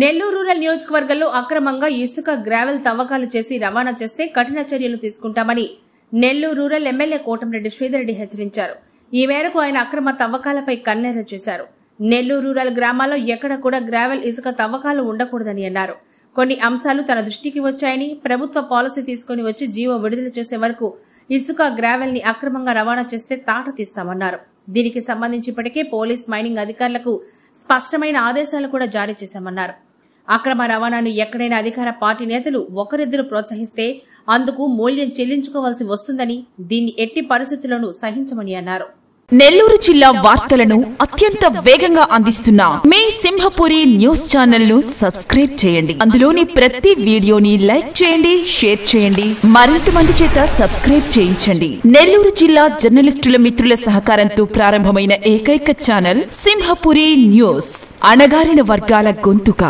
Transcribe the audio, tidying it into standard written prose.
Nellore rural నియోజకవర్గంలో అక్రమంగా ఇసుక గ్రావెల్ తవ్వకాలు చేసి రవాణా చేస్తే కఠిన చర్యలు తీసుకుంటామని నెల్లూరు రూరల్ ఎమ్మెల్యే కోటంరెడ్డి శ్రీధర్ రెడ్డి హెచ్చరించారు. ఈ మేరకు ఆయన అక్రమ తవ్వకాలపై కన్నెర్ర చేశారు. నెల్లూరు రూరల్ గ్రామాల్లో ఎక్కడ కూడా గ్రావెల్ ఇసుక తవ్వకాలు ఉండకూడదని అన్నారు. కొన్ని అంశాలు తన దృష్టికి వచ్చాయని, ప్రభుత్వ పాలసీ తీసుకుని వచ్చి జీవో విడుదల చేసే వరకు ఇసుక గ్రావెల్ ని అక్రమంగా రవాణా చేస్తే తాట తీస్తామన్నారు. దీనికి సంబంధించి ఇప్పటికే పోలీస్, మైనింగ్ అధికారులకు స్పష్టమైన ఆదేశాలు కూడా జారీ చేశామన్నారు. అక్రమ రవాణాను ఎక్కడైనా అధికార పార్టీ నేతలు ఒకరిద్దరు ప్రోత్సహిస్తే అందుకు మూల్యం చెల్లించుకోవాల్సి వస్తుందని, దీన్ని ఎట్టి పరిస్థితుల్లోనూ సహించమని అన్నారు. నెల్లూరు జిల్లా వార్తలను అత్యంత వేగంగా అందిస్తున్న మీ సింహపురి న్యూస్ ఛానల్ ను సబ్స్క్రైబ్ చేయండి. అందులోని ప్రతి వీడియోని లైక్ చేయండి, షేర్ చేయండి, మరింత మంది చేత సబ్స్క్రైబ్ చేయించండి. నెల్లూరు జిల్లా జర్నలిస్టుల మిత్రుల సహకారంతో ప్రారంభమైన ఏకైక ఛానల్ సింహపురి న్యూస్, అణగారిన వర్గాల గొంతుక.